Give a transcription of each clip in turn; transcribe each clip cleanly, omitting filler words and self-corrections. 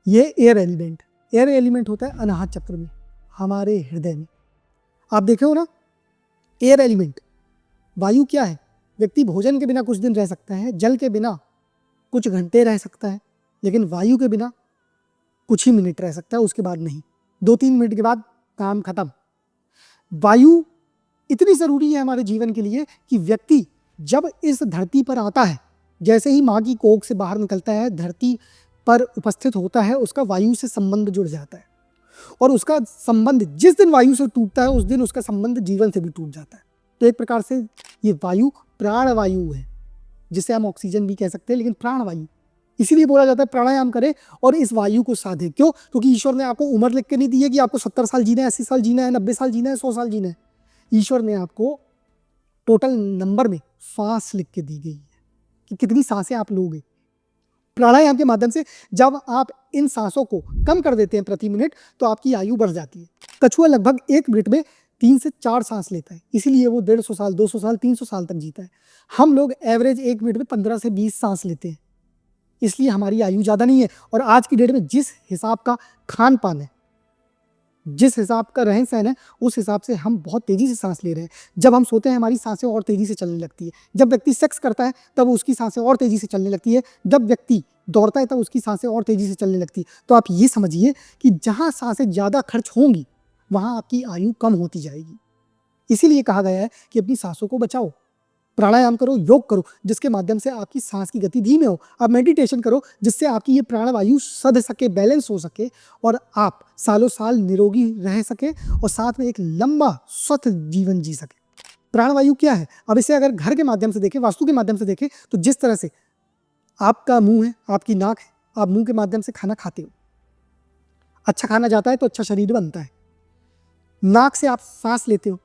ये air element होता है अनाहत चक्र में, हमारे हृदय में। आप देखे हो ना, एयर एलिमेंट वायु क्या है? व्यक्ति भोजन के बिना कुछ दिन रह सकता है, जल के बिना कुछ घंटे रह सकता है, लेकिन वायु के बिना कुछ ही मिनट रह सकता है, उसके बाद नहीं। 2-3 मिनट के बाद काम खत्म। वायु इतनी ज़रूरी है हमारे जीवन के लिए कि व्यक्ति जब इस धरती पर आता है, जैसे ही माँ की कोख से बाहर निकलता है, धरती पर उपस्थित होता है, उसका वायु से संबंध जुड़ जाता है। और उसका संबंध जिस दिन वायु से टूटता है, उस दिन उसका संबंध जीवन से भी टूट जाता है। तो एक प्रकार से ये वायु प्राण वायु है, जिसे हम ऑक्सीजन भी कह सकते हैं, लेकिन प्राण वायु। इसीलिए बोला जाता है प्राणायाम करें और इस वायु को साधे। क्यों? क्योंकि ईश्वर ने आपको उम्र लिख के नहीं दी है कि आपको 70 साल जीना है, 80 साल जीना है, 90 साल जीना है, 100 साल जीना है। ईश्वर ने आपको टोटल नंबर में सांस लिख के दी गई है कि कितनी सांसें आप लोगे। प्राणायाम के माध्यम से जब आप इन सांसों को कम कर देते हैं प्रति मिनट, तो आपकी आयु बढ़ जाती है। कछुआ लगभग 1 मिनट में 3 से 4 सांस लेता है, इसीलिए वो 150 साल, 200 साल, 300 साल तक जीता है। हम लोग एवरेज 1 मिनट में 15 से 20 सांस लेते हैं, इसलिए हमारी आयु ज़्यादा नहीं है। और आज की डेट में जिस हिसाब का खान पान है, जिस हिसाब का रहन सहन है, उस हिसाब से हम बहुत तेज़ी से सांस ले रहे हैं। जब हम सोते हैं, हमारी सांसें और तेज़ी से चलने लगती है। जब व्यक्ति सेक्स करता है, तब उसकी सांसें और तेज़ी से चलने लगती है। जब व्यक्ति दौड़ता है, तब उसकी सांसें और तेज़ी से चलने लगती है। तो आप ये समझिए कि जहाँ सांसें ज़्यादा खर्च होंगी, वहाँ आपकी आयु कम होती जाएगी। इसीलिए कहा गया है कि अपनी सांसों को बचाओ, प्राणायाम करो, योग करो, जिसके माध्यम से आपकी सांस की गति धीमे हो। आप मेडिटेशन करो, जिससे आपकी ये प्राणवायु सध सके, बैलेंस हो सके और आप सालों साल निरोगी रह सके और साथ में एक लंबा स्वस्थ जीवन जी सके। प्राणवायु क्या है? अब इसे अगर घर के माध्यम से देखें, वास्तु के माध्यम से देखें, तो जिस तरह से आपका मुंह है, आपकी नाक है, आप मुंह के माध्यम से खाना खाते हो, अच्छा खाना जाता है तो अच्छा शरीर बनता है। नाक से आप सांस लेते हो,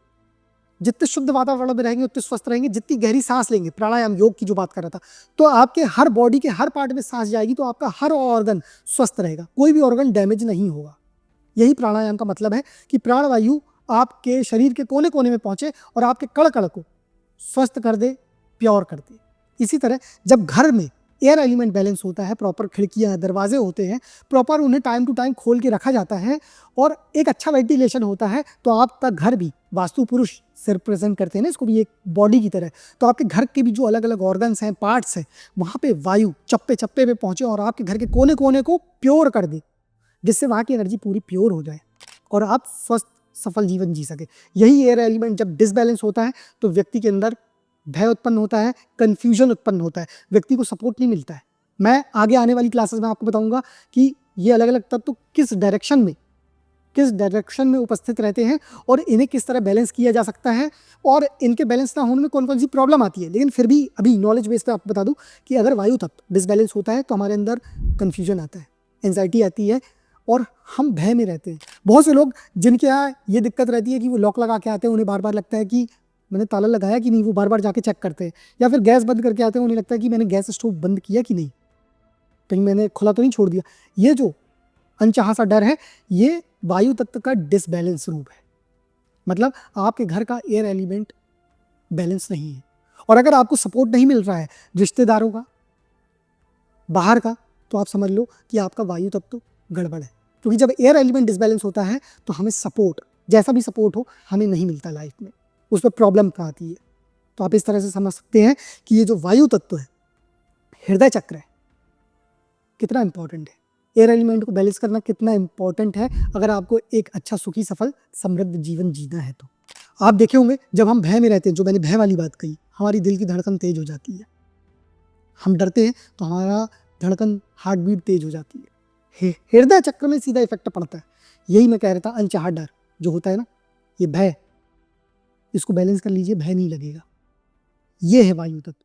जितने शुद्ध वातावरण में रहेंगे उतने स्वस्थ रहेंगे। जितनी गहरी सांस लेंगे, प्राणायाम योग की जो बात कर रहा था, तो आपके हर बॉडी के हर पार्ट में सांस जाएगी, तो आपका हर ऑर्गन स्वस्थ रहेगा, कोई भी ऑर्गन डैमेज नहीं होगा। यही प्राणायाम का मतलब है कि प्राणवायु आपके शरीर के कोने कोने में पहुंचे और आपके कण कण को स्वस्थ कर दे, प्योर कर दे। इसी तरह जब घर में एयर एलिमेंट बैलेंस होता है, प्रॉपर खिड़कियाँ, दरवाजे होते हैं, प्रॉपर उन्हें टाइम टू टाइम खोल के रखा जाता है और एक अच्छा वेंटिलेशन होता है, तो आपका घर भी, वास्तु पुरुष से रिप्रेजेंट करते हैं ना इसको भी एक बॉडी की तरह, तो आपके घर के भी जो अलग अलग ऑर्गन्स हैं, पार्ट्स हैं, वहाँ पे वायु चप्पे चप्पे पे पहुँचे और आपके घर के कोने कोने को प्योर कर दे, जिससे वहाँ की एनर्जी पूरी प्योर हो जाए और आप स्वस्थ सफल जीवन जी सके। यही एयर एलिमेंट जब डिसबैलेंस होता है, तो व्यक्ति के अंदर भय उत्पन्न होता है, कन्फ्यूजन उत्पन्न होता है, व्यक्ति को सपोर्ट नहीं मिलता है। मैं आगे आने वाली क्लासेस में आपको बताऊंगा कि ये अलग अलग तत्व किस डायरेक्शन में उपस्थित रहते हैं और इन्हें किस तरह बैलेंस किया जा सकता है और इनके बैलेंस ना होने में कौन कौन सी प्रॉब्लम आती है। लेकिन फिर भी अभी नॉलेज बेस पे आपको बता दूं कि अगर वायु तत्व डिसबैलेंस होता है, तो हमारे अंदर कन्फ्यूजन आता है, एंजाइटी आती है और हम भय में रहते हैं। बहुत से लोग जिनके यहाँ ये दिक्कत रहती है कि वो लॉक लगा के आते हैं, उन्हें बार बार लगता है कि मैंने ताला लगाया कि नहीं, वो बार बार जाके चेक करते हैं। या फिर गैस बंद करके आते हैं, उन्हें लगता है कि मैंने गैस स्टोव बंद किया कि नहीं, कहीं मैंने खुला तो नहीं छोड़ दिया। ये जो अनचाहा सा डर है, ये वायु तत्व का डिसबैलेंस रूप है। मतलब आपके घर का एयर एलिमेंट बैलेंस नहीं है और अगर आपको सपोर्ट नहीं मिल रहा है रिश्तेदारों का, बाहर का, तो आप समझ लो कि आपका वायु तत्व गड़बड़ है। क्योंकि जब एयर एलिमेंट डिसबैलेंस होता है, तो हमें सपोर्ट, जैसा भी सपोर्ट हो, हमें नहीं मिलता लाइफ में, उस पर प्रॉब्लम आती है। तो आप इस तरह से समझ सकते हैं कि ये जो वायु तत्व है, हृदय चक्र है, कितना इंपॉर्टेंट है। एयर एलिमेंट को बैलेंस करना कितना इंपॉर्टेंट है अगर आपको एक अच्छा, सुखी, सफल, समृद्ध जीवन जीना है। तो आप देखे होंगे जब हम भय में रहते हैं, जो मैंने भय वाली बात कही, हमारी दिल की धड़कन तेज हो जाती है। हम डरते हैं तो हमारा धड़कन, हार्ट बीट तेज हो जाती है। हृदय चक्र में सीधा इफेक्ट पड़ता है। यही मैं कह रहा था, अनचाहा डर जो होता है ना, ये भय, इसको बैलेंस कर लीजिए, भय नहीं लगेगा। ये है वायु तत्व।